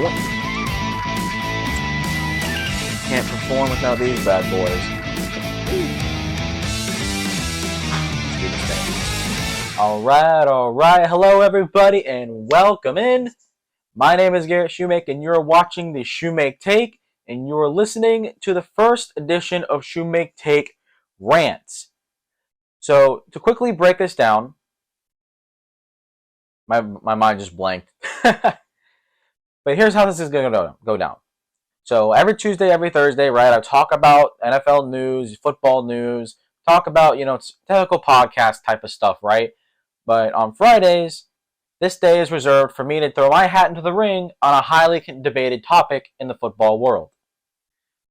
joint. Can't perform without these bad boys. Let's do this thing. Alright. Hello, everybody, and welcome in. My name is Garrett Shumake, and you're watching the Shumake Take, and you're listening to the first edition of Shumake Take Rants. So, to quickly break this down, my mind just blanked. But here's how this is going to go down. So every Tuesday, every Thursday, right, I talk about NFL news, football news, talk about, typical podcast type of stuff, right? But on Fridays, this day is reserved for me to throw my hat into the ring on a highly debated topic in the football world.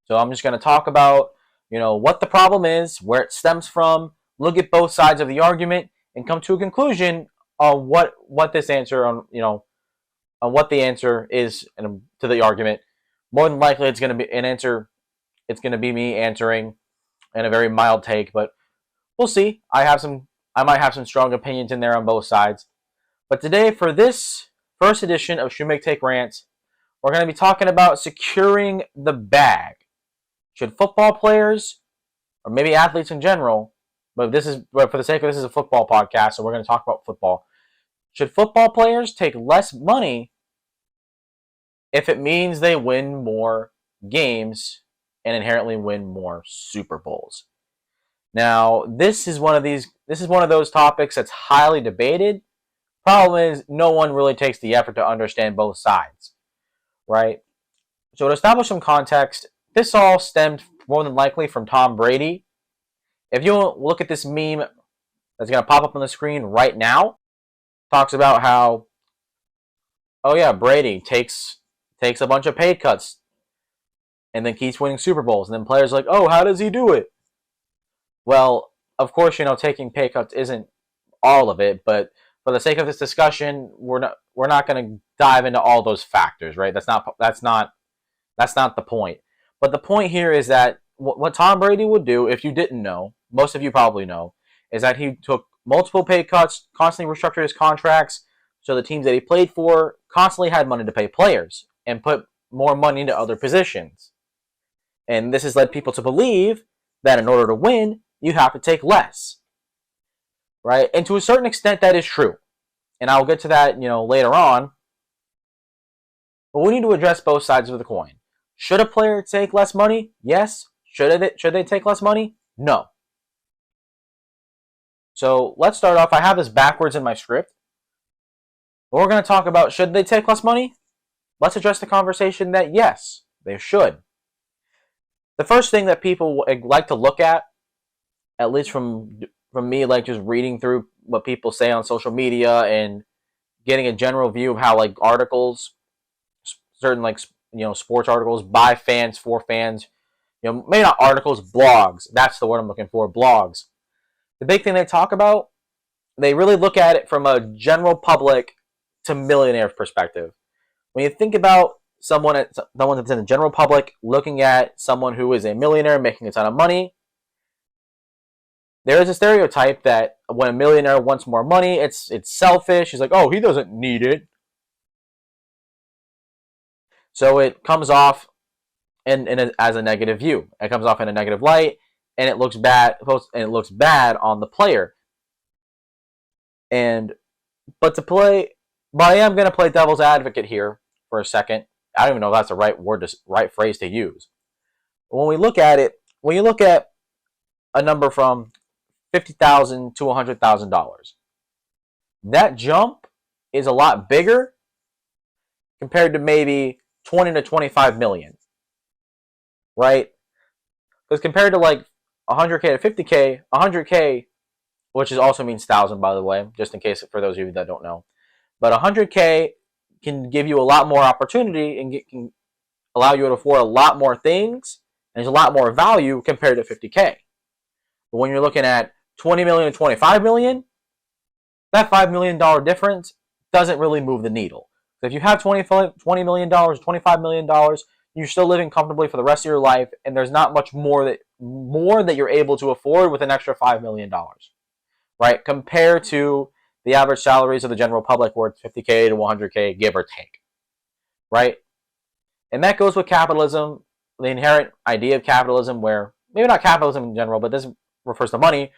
So I'm just going to talk about, what the problem is, where it stems from, look at both sides of the argument, and come to a conclusion on what this answer on what the answer is to the argument. More than likely, it's going to be an answer. It's going to be me answering in a very mild take, but we'll see. I might have some strong opinions in there on both sides. But today, for this first edition of Shumake Take Rants, we're going to be talking about securing the bag. Should football players, or maybe athletes in general, but for the sake of this is a football podcast, so we're going to talk about football. Should football players take less money if it means they win more games and inherently win more Super Bowls? Now, this is one of those topics that's highly debated. Problem is, no one really takes the effort to understand both sides, right? So to establish some context, this all stemmed more than likely from Tom Brady. If you look at this meme that's going to pop up on the screen right now, talks about how, Brady takes a bunch of pay cuts and then keeps winning Super Bowls. And then players are like, oh, how does he do it? Well, of course, taking pay cuts isn't all of it, but for the sake of this discussion, we're not going to dive into all those factors, right? That's not the point. But the point here is that what Tom Brady would do, if you didn't know, most of you probably know, is that he took multiple pay cuts, constantly restructured his contracts, so the teams that he played for constantly had money to pay players and put more money into other positions. And this has led people to believe that in order to win, you have to take less. Right? And to a certain extent, that is true. And I'll get to that, later on. But we need to address both sides of the coin. Should a player take less money? Yes. Should they take less money? No. So let's start off. I have this backwards in my script. We're going to talk about, should they take less money? Let's address the conversation that yes, they should. The first thing that people like to look at least from me, like just reading through what people say on social media and getting a general view of how articles, certain sports articles by fans for fans, maybe not articles, blogs. That's the word I'm looking for, blogs. The big thing they talk about, they really look at it from a general public to millionaire perspective. When you think about someone that's in the general public looking at someone who is a millionaire making a ton of money, there is a stereotype that when a millionaire wants more money, it's selfish. He's like, oh, he doesn't need it. So it comes off as a negative view. It comes off in a negative light, and it looks bad. And it looks bad on the player. But I am going to play devil's advocate here for a second. I don't even know if that's the right phrase to use. When we look at it, when you look at a number from $50,000 to $100,000, that jump is a lot bigger compared to maybe 20 to 25 million, right? Because compared to 100K to 50K, 100K, which also means 1,000, by the way, just in case for those of you that don't know, but 100K can give you a lot more opportunity and can allow you to afford a lot more things, and there's a lot more value compared to 50K. But when you're looking at 20 million to 25 million, that $5 million difference doesn't really move the needle. So if you have $20 million, $25 million, you're still living comfortably for the rest of your life, and there's not much more that you're able to afford with an extra $5 million, right? Compared to the average salaries of the general public, where it's 50K to 100K, give or take, right? And that goes with capitalism, the inherent idea of capitalism, where maybe not capitalism in general, but this refers to money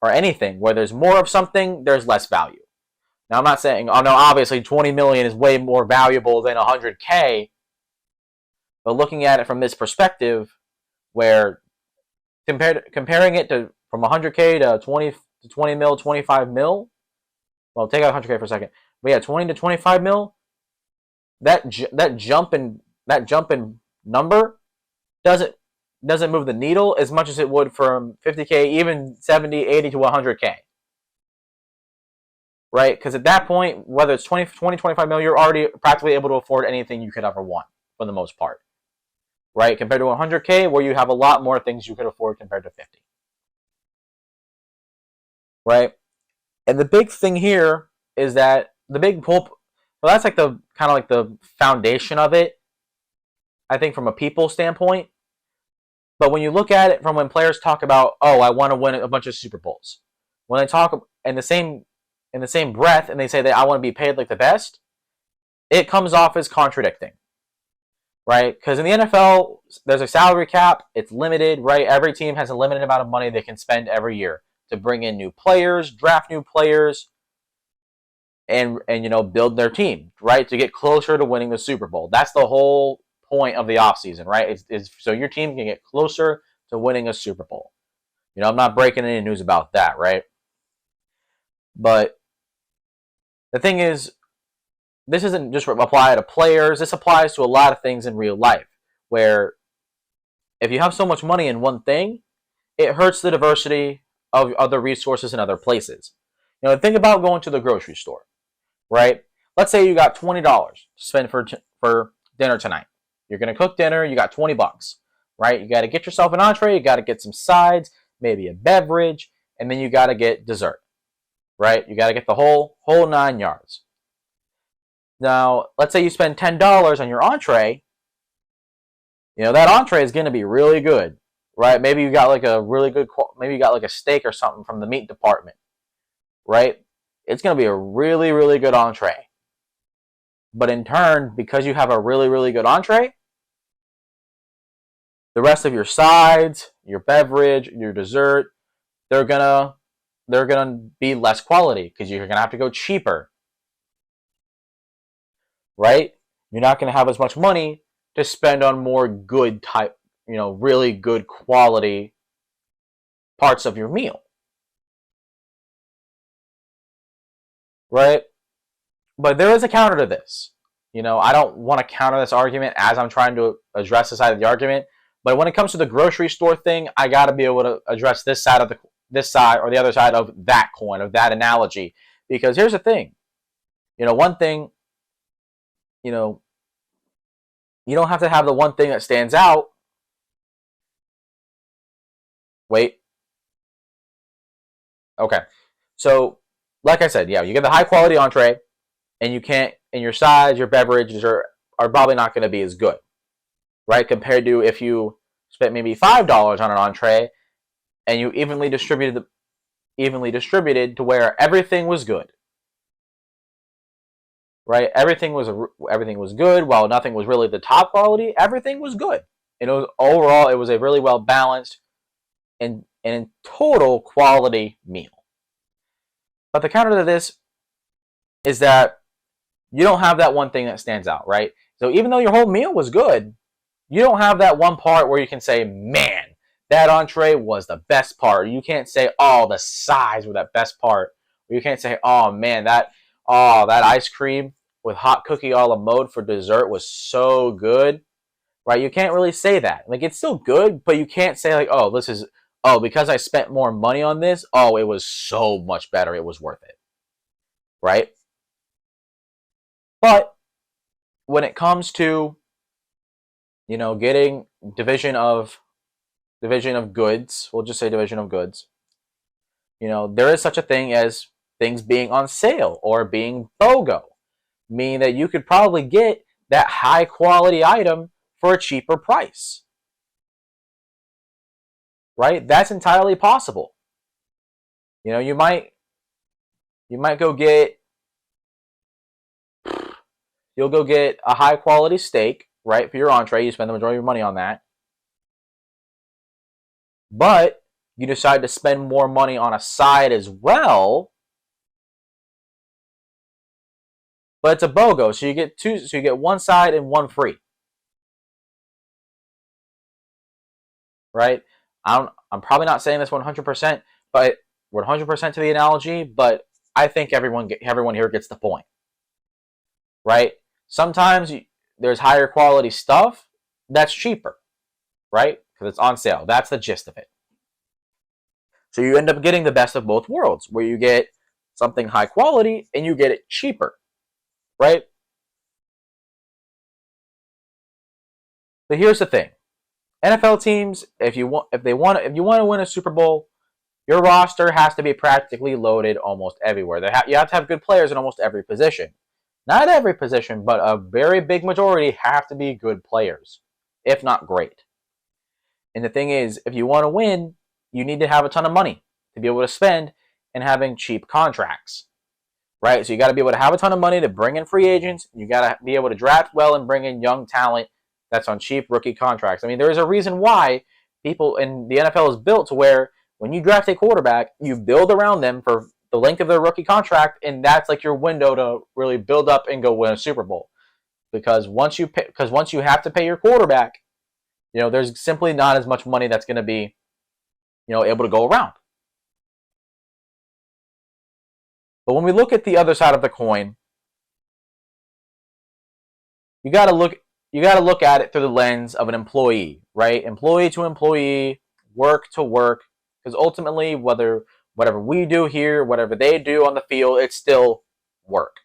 or anything, where there's more of something, there's less value. Now, I'm not saying, oh no, obviously 20 million is way more valuable than 100K, but looking at it from this perspective, where comparing it to from 100K to 20 mil, 25 mil, well, take out 100K for a second, but yeah, 20 to 25 mil, that jump in number doesn't move the needle as much as it would from 50K, even 70, 80 to 100K. Right? Because at that point, whether it's 20, 25 mil, you're already practically able to afford anything you could ever want for the most part. Right? Compared to 100K, where you have a lot more things you could afford compared to 50. Right? And the big thing here is that the big pull, well, that's like the kind of like the foundation of it, I think, from a people standpoint. But when you look at it from when players talk about, oh, I want to win a bunch of Super Bowls, when they talk in the same breath and they say that I want to be paid like the best, it comes off as contradicting, right? Because in the NFL, there's a salary cap. It's limited, right? Every team has a limited amount of money they can spend every year to bring in new players, draft new players, and build their team, right? To get closer to winning the Super Bowl. That's the whole point of the offseason, right? Is so your team can get closer to winning a Super Bowl. I'm not breaking any news about that, right? But the thing is, this isn't just apply to players. This applies to a lot of things in real life, where if you have so much money in one thing, it hurts the diversity of other resources in other places. Think about going to the grocery store, right? Let's say you got $20 to spend for dinner tonight. You're going to cook dinner, you got $20, right? You got to get yourself an entree, you got to get some sides, maybe a beverage, and then you got to get dessert, right? You got to get the whole 9 yards. Now, let's say you spend $10 on your entree. That entree is going to be really good, right? Maybe you got like a really good, maybe you got like a steak or something from the meat department, right? It's going to be a really, really good entree. But in turn, because you have a really, really good entree, the rest of your sides, your beverage, your dessert, they're gonna be less quality because you're gonna have to go cheaper, right? You're not gonna have as much money to spend on more good type, really good quality parts of your meal, right? But there is a counter to this. I don't want to counter this argument as I'm trying to address the side of the argument. But when it comes to the grocery store thing, I got to be able to address this side or the other side of that coin, of that analogy. Because here's the thing. One thing, you don't have to have the one thing that stands out. Wait. Okay. So, like I said, yeah, you get the high quality entree, and your sides, your beverages are probably not going to be as good, right? Compared to if you spent maybe $5 on an entree and you evenly distributed to where everything was good, right? Everything was good, while nothing was really the top quality. Everything was good, and overall it was a really well balanced and in total quality meal. But the counter to this is that you don't have that one thing that stands out, right? So even though your whole meal was good, you don't have that one part where you can say, man, that entree was the best part. You can't say, oh, the sides were that best part. Or you can't say, oh, man, that ice cream with hot cookie a la mode for dessert was so good, right? You can't really say that. Like, it's still good, but you can't say, like, because I spent more money on this, it was so much better. It was worth it, right? But when it comes to, getting division of goods, we'll just say division of goods, there is such a thing as things being on sale or being BOGO, meaning that you could probably get that high quality item for a cheaper price, right? That's entirely possible. You might go get a high quality steak, right? For your entree, you spend the majority of your money on that. But you decide to spend more money on a side as well. But it's a BOGO, so you get two. So you get one side and one free, right? I'm probably not saying this 100%, but 100% to the analogy. But I think everyone here gets the point, right? Sometimes there's higher quality stuff that's cheaper, right? Because it's on sale. That's the gist of it. So you end up getting the best of both worlds, where you get something high quality and you get it cheaper, right? But here's the thing: NFL teams, if you want to win a Super Bowl, your roster has to be practically loaded almost everywhere. You have to have good players in almost every position. Not every position, but a very big majority have to be good players, if not great. And the thing is, if you want to win, you need to have a ton of money to be able to spend and having cheap contracts, right? So you got to be able to have a ton of money to bring in free agents. You got to be able to draft well and bring in young talent that's on cheap rookie contracts. I mean, there is a reason why people in the NFL is built to where when you draft a quarterback, you build around them for the length of their rookie contract, and that's like your window to really build up and go win a Super Bowl. Because once you have to pay your quarterback, there's simply not as much money that's going to be, able to go around. But when we look at the other side of the coin, you got to look at it through the lens of an employee, right? Employee to employee, work to work, because ultimately, whatever we do here, whatever they do on the field, it's still work,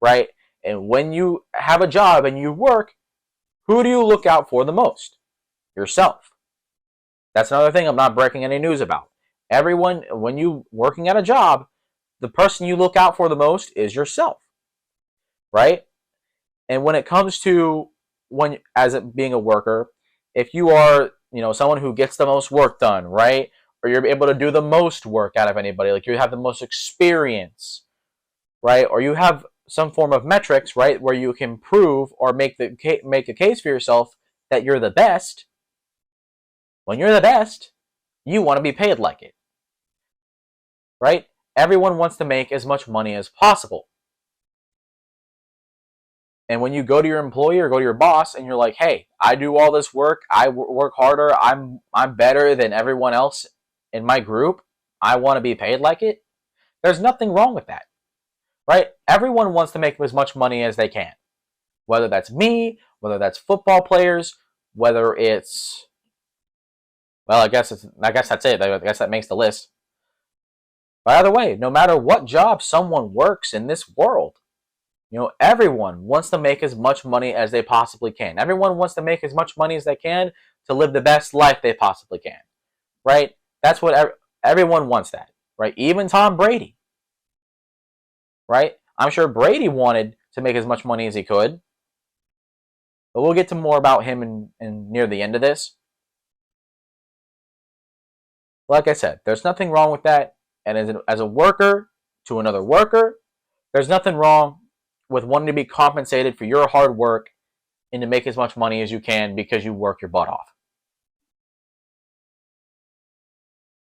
right? And when you have a job and you work, who do you look out for the most? Yourself. That's another thing I'm not breaking any news about. Everyone, when you working at a job, the person you look out for the most is yourself, right? And when it comes to being a worker, if you are, someone who gets the most work done, right? Or you're able to do the most work out of anybody, like you have the most experience, right? Or you have some form of metrics, right, where you can prove or make a case for yourself that you're the best. When you're the best, you want to be paid like it, right? Everyone wants to make as much money as possible. And when you go to your employer or go to your boss and you're like, hey, I do all this work, I work harder, I'm better than everyone else in my group, I want to be paid like it, there's nothing wrong with that, right? Everyone wants to make as much money as they can. Whether that's me, whether that's football players, whether it's, well, I guess that's it. I guess that makes the list. By the way, no matter what job someone works in this world, everyone wants to make as much money as they possibly can. Everyone wants to make as much money as they can to live the best life they possibly can, right? That's what everyone wants that, right? Even Tom Brady, right? I'm sure Brady wanted to make as much money as he could, but we'll get to more about him in near the end of this. Like I said, there's nothing wrong with that. And as a worker to another worker, there's nothing wrong with wanting to be compensated for your hard work and to make as much money as you can because you work your butt off.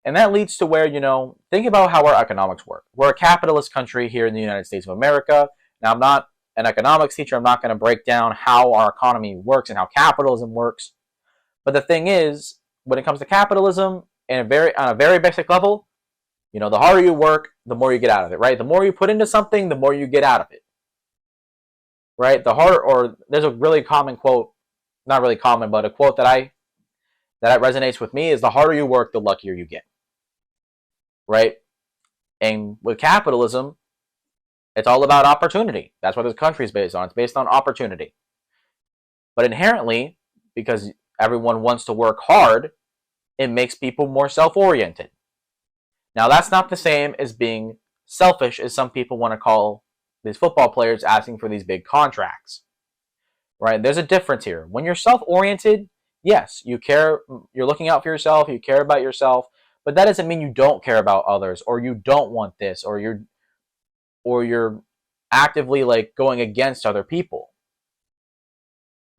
And that leads to where, think about how our economics work. We're a capitalist country here in the United States of America. Now, I'm not an economics teacher. I'm not going to break down how our economy works and how capitalism works. But the thing is, when it comes to capitalism, on a very basic level, the harder you work, the more you get out of it, right? The more you put into something, the more you get out of it, right? There's a really common quote, not really common, but a quote that resonates with me is the harder you work, the luckier you get, right? And with capitalism, it's all about opportunity. That's what this country is based on. It's based on opportunity. But inherently, because everyone wants to work hard, it makes people more self-oriented. Now, that's not the same as being selfish, as some people want to call these football players asking for these big contracts, right? There's a difference here. When you're self-oriented, yes, you care, you're looking out for yourself, you care about yourself, but that doesn't mean you don't care about others, or you don't want this, or you're actively like going against other people.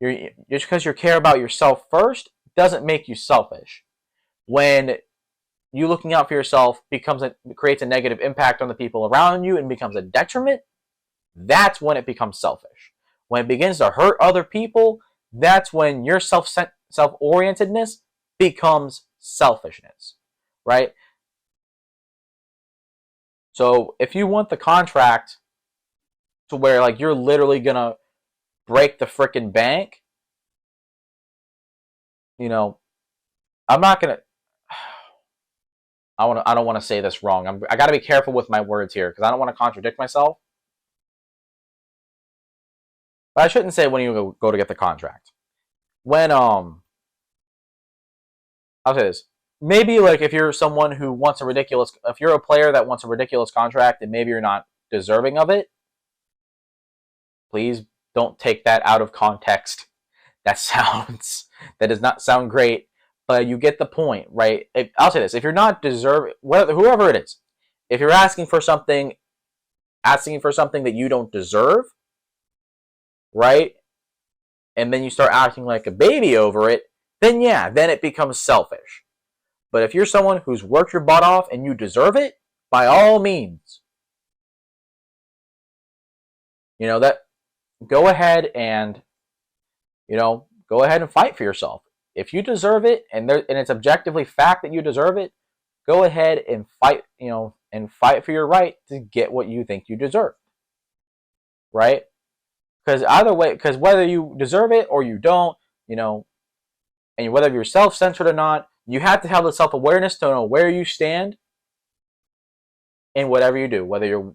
Just because you care about yourself first doesn't make you selfish. When you looking out for yourself creates a negative impact on the people around you and becomes a detriment, that's when it becomes selfish. When it begins to hurt other people, that's when your self-orientedness becomes selfishness, right? So if you want the contract to where like you're literally gonna break the freaking bank, you know, I'm not gonna. I don't want to say this wrong. I got to be careful with my words here because I don't want to contradict myself. But I shouldn't say when you go to get the contract. When I'll say this. Maybe like if you're someone who wants if you're a player that wants a ridiculous contract and maybe you're not deserving of it, please don't take that out of context. That does not sound great, but you get the point, right? I'll say this: if you're not deserving, whoever it is, if you're asking for something that you don't deserve, right? And then you start acting like a baby over it, then yeah, then it becomes selfish. But if you're someone who's worked your butt off and you deserve it, by all means, that go ahead and fight for yourself. If you deserve it and it's objectively fact that you deserve it, go ahead and fight, and fight for your right to get what you think you deserve. Right? Because whether you deserve it or you don't, and whether you're self-centered or not, you have to have the self-awareness to know where you stand in whatever you do. Whether you're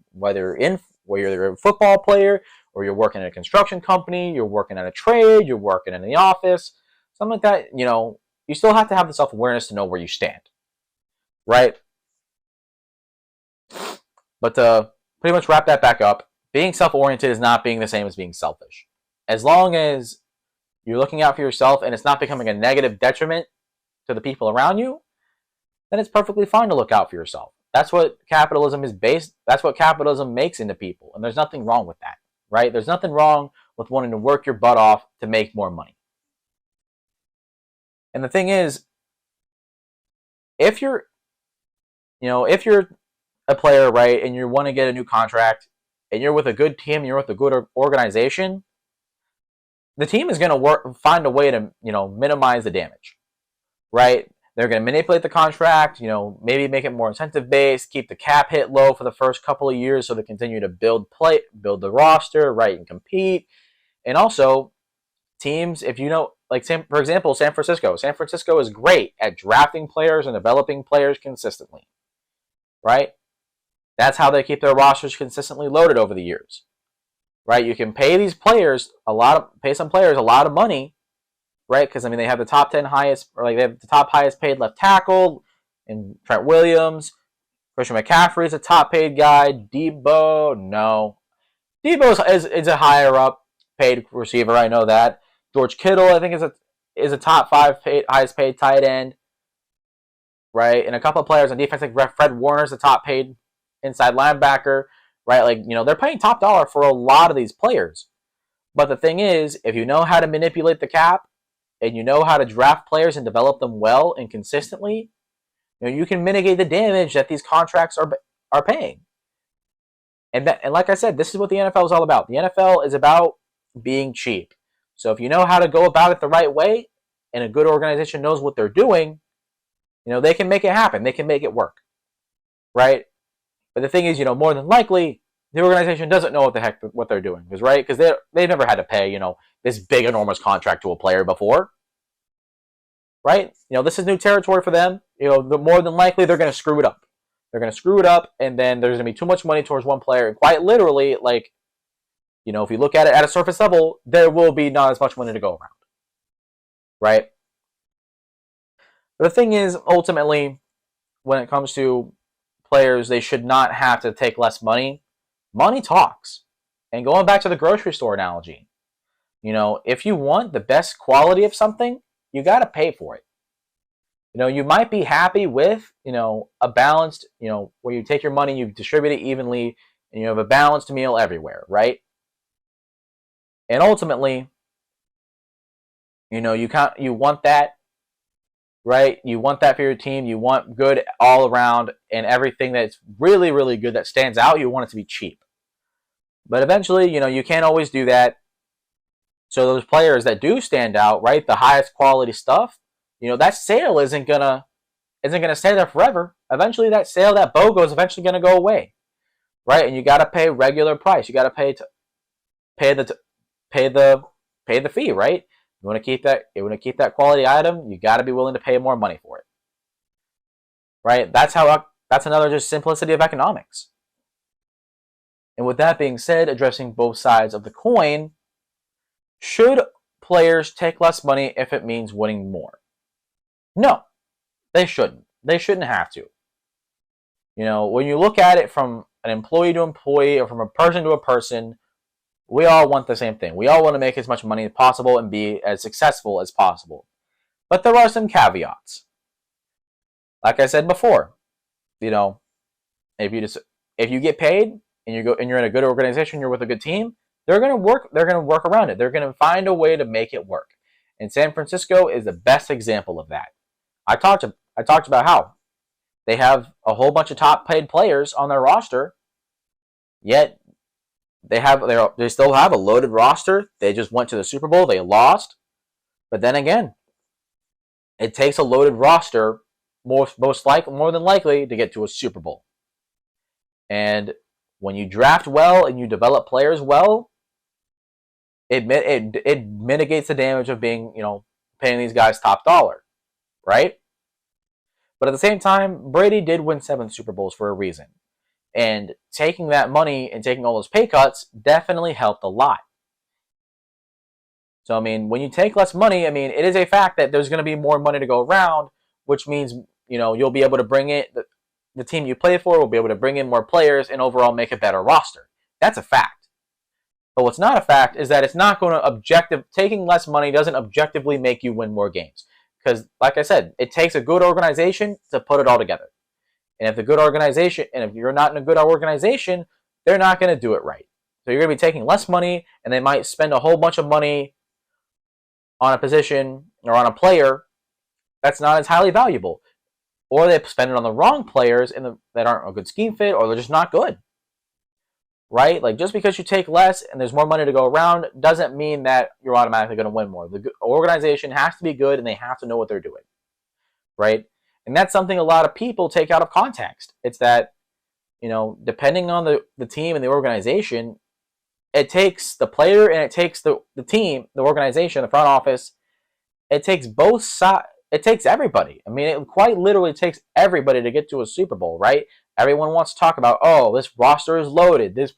a football player, or you're working in a construction company, you're working at a trade, you're working in the office, something like that, you still have to have the self-awareness to know where you stand. Right? But to pretty much wrap that back up, being self-oriented is not being the same as being selfish. As long as you're looking out for yourself and it's not becoming a negative detriment to the people around you, then it's perfectly fine to look out for yourself. That's what capitalism is based. That's what capitalism makes into people, and there's nothing wrong with that, right? There's nothing wrong with wanting to work your butt off to make more money. And the thing is, if you're a player, right, and you want to get a new contract, and you're with a good team, you're with a good organization, the team is going to find a way to minimize the damage, right? They're going to manipulate the contract, maybe make it more incentive based, keep the cap hit low for the first couple of years so they continue to build the roster, right, and compete. And also, teams, if for example, San Francisco. San Francisco is great at drafting players and developing players consistently, right? That's how they keep their rosters consistently loaded over the years, right? You can pay these players pay some players a lot of money, right? Because they have the top 10 highest, or they have the top highest paid left tackle in Trent Williams. Christian McCaffrey is a top paid guy. Debo is a higher up paid receiver. I know that. George Kittle, I think, is a top 5 highest paid tight end, right? And a couple of players on defense, like Fred Warner's the top paid inside linebacker, right? They're paying top dollar for a lot of these players. But the thing is, if you know how to manipulate the cap and you know how to draft players and develop them well and consistently, you can mitigate the damage that these contracts are paying. And like I said, this is what the NFL is all about. The NFL is about being cheap. So if you know how to go about it the right way, and a good organization knows what they're doing, they can make it happen. They can make it work, right? But the thing is, more than likely, the organization doesn't know what they're doing, right? Because they've never had to pay, this big, enormous contract to a player before, right? This is new territory for them. The more than likely, they're going to screw it up. They're going to screw it up, and then there's going to be too much money towards one player. And quite literally, if you look at it at a surface level, there will be not as much money to go around, right? But the thing is, ultimately, when it comes to players, they should not have to take less money. Money talks. And going back to the grocery store analogy, if you want the best quality of something, you got to pay for it. You might be happy with, a balanced, where you take your money, you distribute it evenly, and you have a balanced meal everywhere, right? And ultimately, You want that, right? You want that for your team. You want good all around, and everything that's really, really good that stands out, you want it to be cheap. But eventually, you can't always do that. So those players that do stand out, right, the highest quality stuff, that sale isn't gonna stay there forever. Eventually, that sale, that BOGO is eventually gonna go away, right? And you got to pay regular price. You got to pay the pay the pay the fee, right? You want to keep that. You want to keep that quality item. You got to be willing to pay more money for it, right? That's another just simplicity of economics. And with that being said, addressing both sides of the coin, should players take less money if it means winning more? No, they shouldn't. They shouldn't have to. When you look at it from an employee to employee or from a person to a person, we all want the same thing. We all want to make as much money as possible and be as successful as possible. But there are some caveats. Like I said before, if you get paid and you're in a good organization, you're with a good team, they're going to work around it. They're going to find a way to make it work. And San Francisco is the best example of that. I talked about how they have a whole bunch of top paid players on their roster, yet they still have a loaded roster. They just went to the Super Bowl. They lost. But then again, it takes a loaded roster more than likely to get to a Super Bowl. And when you draft well and you develop players well, it mitigates the damage of being, paying these guys top dollar, right? But at the same time, Brady did win 7 Super Bowls for a reason. And taking that money and taking all those pay cuts definitely helped a lot. So, when you take less money, it is a fact that there's going to be more money to go around, which means, you'll be able to bring it, the team you play for will be able to bring in more players and overall make a better roster. That's a fact. But what's not a fact is that it's not going to taking less money doesn't objectively make you win more games. Because, like I said, it takes a good organization to put it all together. And if you're not in a good organization, they're not going to do it right. So you're going to be taking less money, and they might spend a whole bunch of money on a position or on a player that's not as highly valuable. Or they spend it on the wrong players that aren't a good scheme fit, or they're just not good. Right? Like, just because you take less and there's more money to go around doesn't mean that you're automatically going to win more. The organization has to be good, and they have to know what they're doing. Right? And that's something a lot of people take out of context. It's that, depending on the team and the organization, it takes the player and it takes the team, the organization, the front office. It takes both sides. It takes everybody. It quite literally takes everybody to get to a Super Bowl, right? Everyone wants to talk about, this roster is loaded. This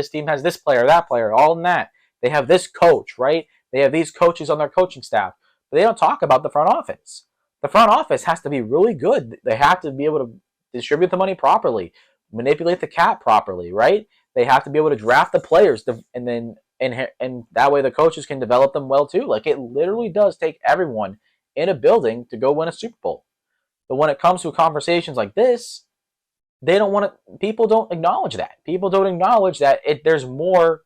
team has this player, that player, all in that. They have this coach, right? They have these coaches on their coaching staff. But they don't talk about the front office. The front office has to be really good. They have to be able to distribute the money properly, manipulate the cap properly, right? They have to be able to draft the players, and that way the coaches can develop them well too. Like, it literally does take everyone in a building to go win a Super Bowl. But when it comes to conversations like this, people don't acknowledge that. People don't acknowledge that there's more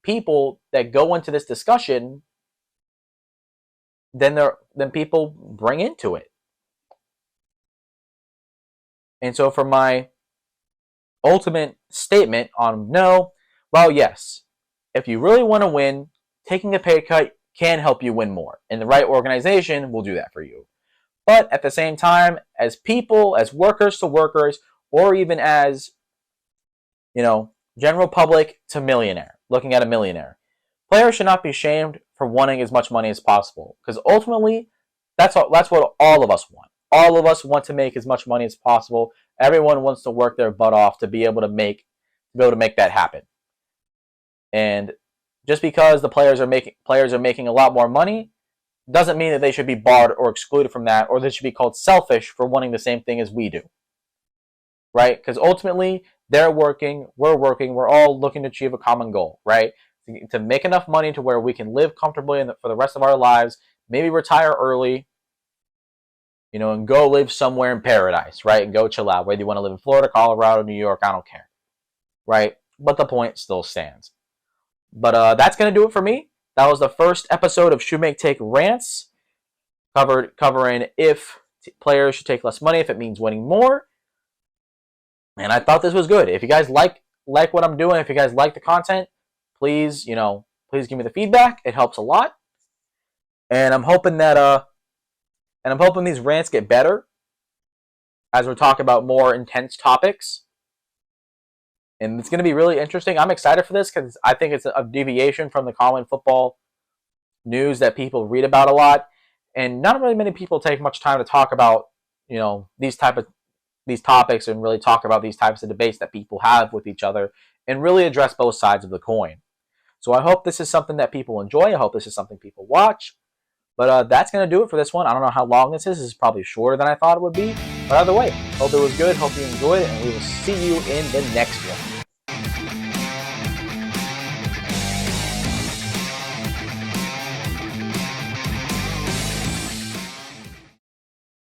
people that go into this discussion than people bring into it. And so for my ultimate statement on no, well, yes, if you really want to win, taking a pay cut can help you win more. And the right organization will do that for you. But at the same time, as people, as workers to workers, or even as, general public to millionaire, looking at a millionaire, players should not be shamed for wanting as much money as possible. Because ultimately, that's what all of us want. All of us want to make as much money as possible. Everyone wants to work their butt off to be able to make that happen. And just because the players are making a lot more money doesn't mean that they should be barred or excluded from that, or they should be called selfish for wanting the same thing as we do. Right? Because ultimately, they're working, we're all looking to achieve a common goal, right? To make enough money to where we can live comfortably for the rest of our lives, maybe retire early, and go live somewhere in paradise, right? And go chill out. Whether you want to live in Florida, Colorado, New York, I don't care. Right? But the point still stands. But that's going to do it for me. That was the first episode of Shumake Take Rants, covering if players should take less money if it means winning more. And I thought this was good. If you guys like what I'm doing, if you guys like the content, please, please give me the feedback. It helps a lot. And I'm hoping these rants get better as we're talking about more intense topics. And it's going to be really interesting. I'm excited for this because I think it's a deviation from the common football news that people read about a lot. And not really many people take much time to talk about, these topics and really talk about these types of debates that people have with each other and really address both sides of the coin. So I hope this is something that people enjoy. I hope this is something people watch. But that's going to do it for this one. I don't know how long this is. This is probably shorter than I thought it would be. But either way, hope it was good. Hope you enjoyed it. And we will see you in the next one.